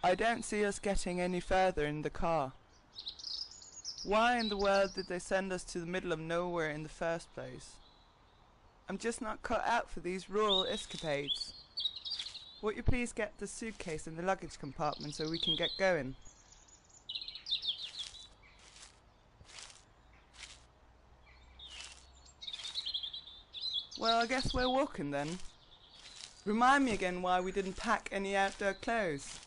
I don't see us getting any further in the car. Why in the world did they send us to the middle of nowhere in the first place? I'm just not cut out for these rural escapades. Would you please get the suitcase in the luggage compartment so we can get going? Well, I guess we're walking then. Remind me again why we didn't pack any outdoor clothes.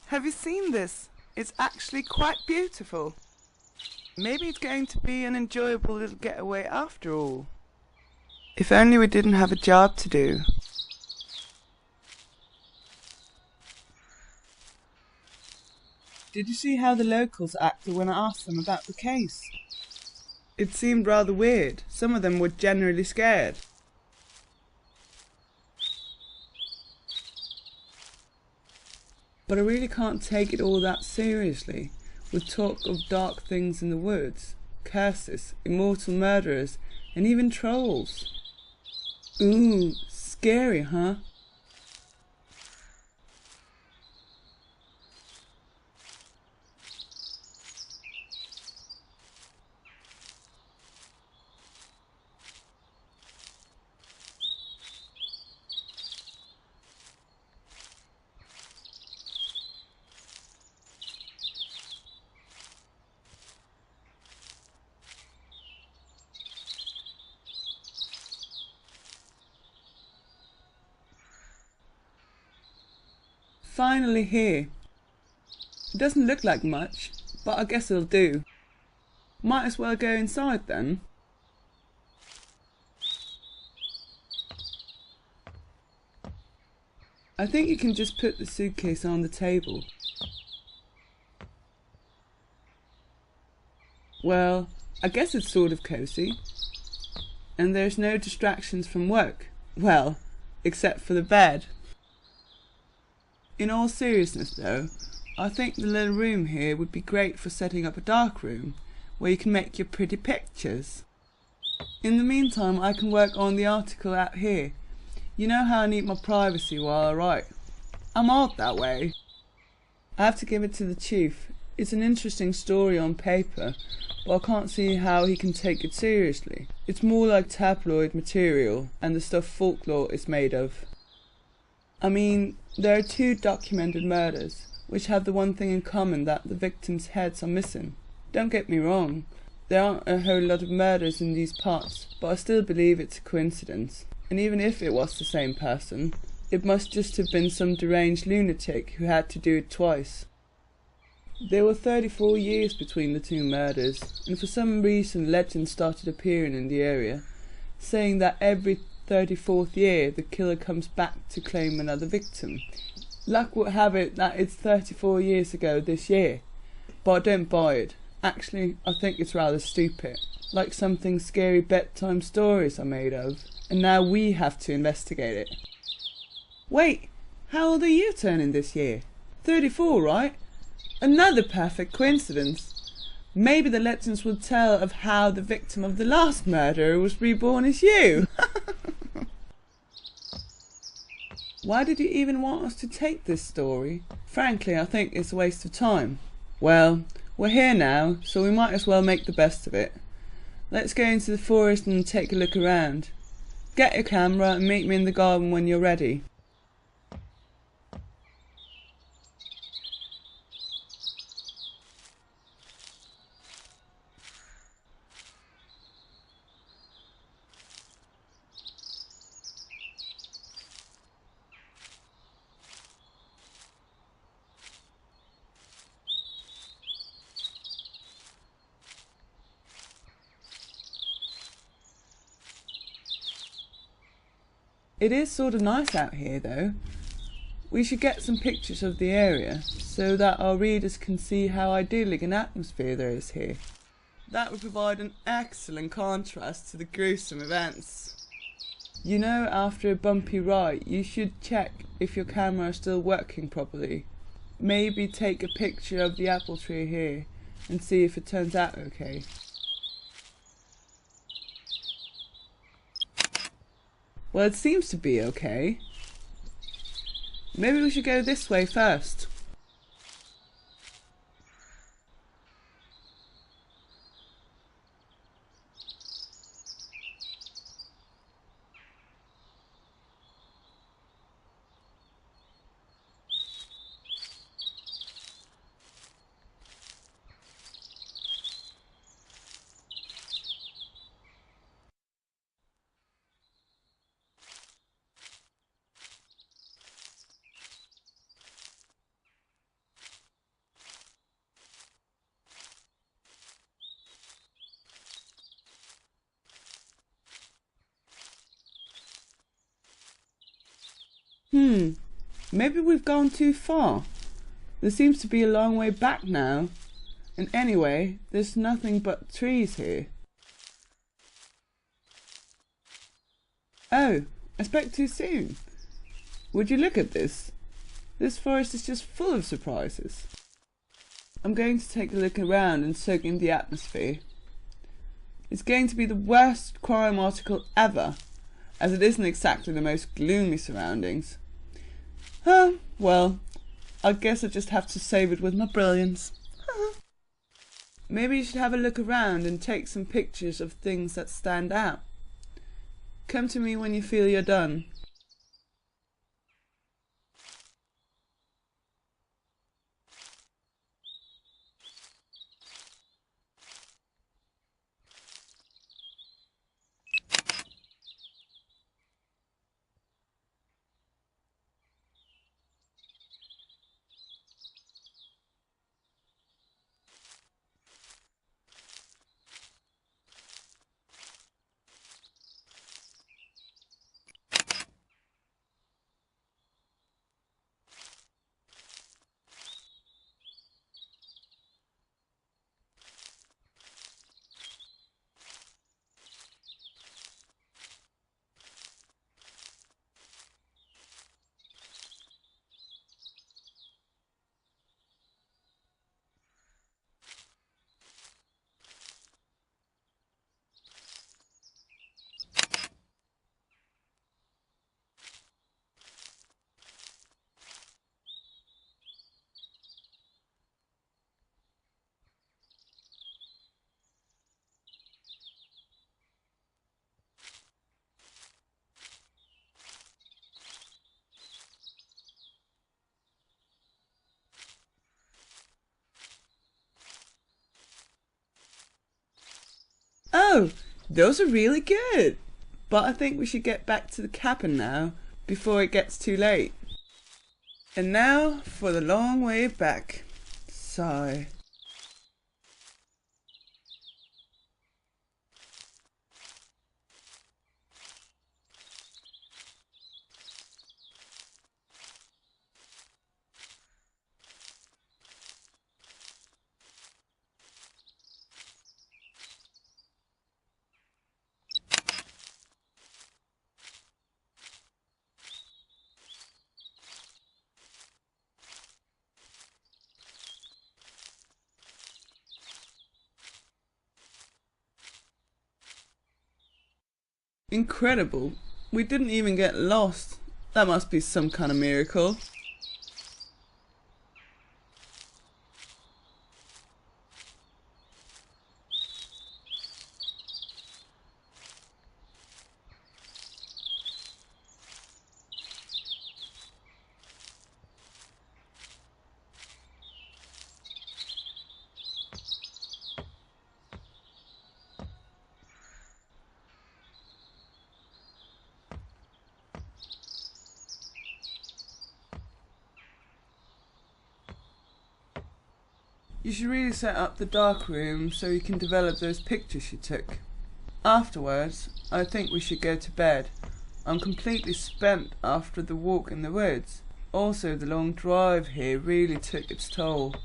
Have you seen this? It's actually quite beautiful. Maybe it's going to be an enjoyable little getaway after all. If only we didn't have a job to do. Did you see how the locals acted when I asked them about the case? It seemed rather weird. Some of them were generally scared. But I really can't take it all that seriously, with talk of dark things in the woods, curses, immortal murderers, and even trolls. Ooh, scary, huh? Finally here. It doesn't look like much, but I guess it'll do. Might as well go inside then. I think you can just put the suitcase on the table. Well, I guess it's sort of cozy. And there's no distractions from work. Well, except for the bed. In all seriousness though, I think the little room here would be great for setting up a dark room, where you can make your pretty pictures. In the meantime I can work on the article out here. You know how I need my privacy while I write. I'm odd that way. I have to give it to the chief. It's an interesting story on paper, but I can't see how he can take it seriously. It's more like tabloid material and the stuff folklore is made of. I mean, there are 2 documented murders, which have the one thing in common that the victims' heads are missing. Don't get me wrong, there aren't a whole lot of murders in these parts, but I still believe it's a coincidence. And even if it was the same person, it must just have been some deranged lunatic who had to do it twice. There were 34 years between the 2 murders, and for some reason legends started appearing in the area, saying that every 34th year the killer comes back to claim another victim. Luck would have it that it's 34 years ago this year, but I don't buy it. Actually, I think it's rather stupid, like something scary bedtime stories are made of, and now we have to investigate it. Wait, how old are you turning this year? 34, right? Another perfect coincidence. Maybe the legends will tell of how the victim of the last murder was reborn as you. Why did you even want us to take this story? Frankly, I think it's a waste of time. Well, we're here now, so we might as well make the best of it. Let's go into the forest and take a look around. Get your camera and meet me in the garden when you're ready. It is sort of nice out here though. We should get some pictures of the area so that our readers can see how idyllic an atmosphere there is here. That would provide an excellent contrast to the gruesome events. You know, after a bumpy ride you should check if your camera is still working properly. Maybe take a picture of the apple tree here and see if it turns out okay. Well, it seems to be okay. Maybe we should go this way first. Maybe we've gone too far. There seems to be a long way back now. And anyway, there's nothing but trees here. Oh, I spoke too soon. Would you look at this? This forest is just full of surprises. I'm going to take a look around and soak in the atmosphere. It's going to be the worst crime article ever, as it isn't exactly the most gloomy surroundings. Well, I guess I just have to save it with my brilliance. Maybe you should have a look around and take some pictures of things that stand out. Come to me when you feel you're done. Oh, those are really good. But I think we should get back to the cabin now, before it gets too late. And now for the long way back. Sigh. Incredible. We didn't even get lost. That must be some kind of miracle. You should really set up the dark room so you can develop those pictures you took. Afterwards, I think we should go to bed. I'm completely spent after the walk in the woods. Also, the long drive here really took its toll.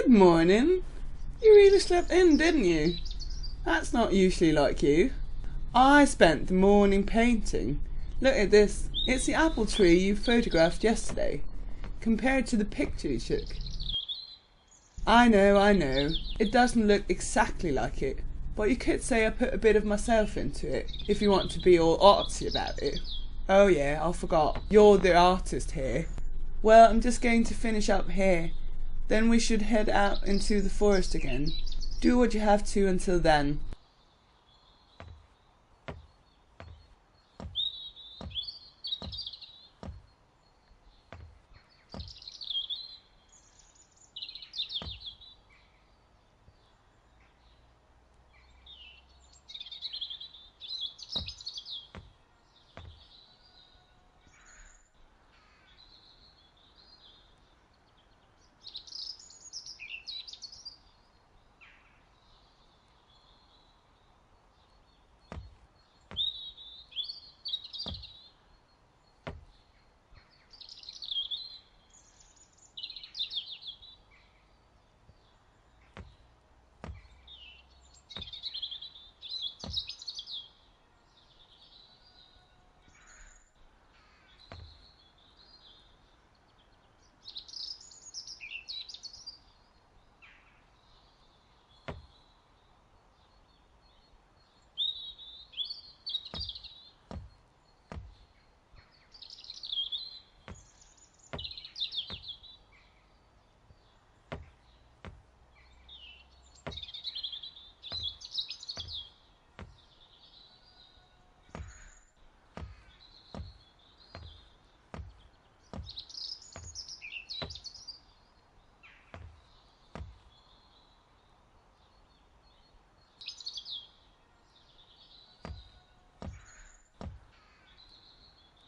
Good morning. You really slept in, didn't you? That's not usually like you. I spent the morning painting. Look at this. It's the apple tree you photographed yesterday, compared to the picture you took. I know. It doesn't look exactly like it, but you could say I put a bit of myself into it, if you want to be all artsy about it. Oh yeah, I forgot. You're the artist here. Well, I'm just going to finish up here. Then we should head out into the forest again. Do what you have to until then.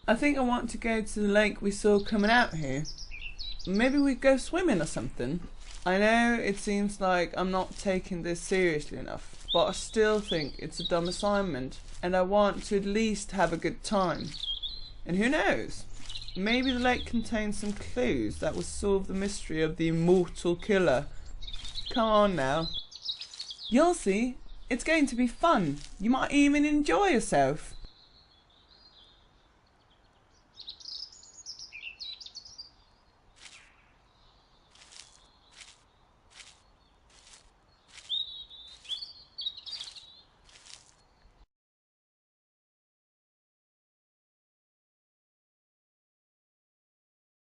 I think I want to go to the lake we saw coming out here. Maybe we go swimming or something. I know it seems like I'm not taking this seriously enough, but I still think it's a dumb assignment, and I want to at least have a good time. And who knows? Maybe the lake contains some clues that will solve the mystery of the immortal killer. Come on now. You'll see. It's going to be fun. You might even enjoy yourself.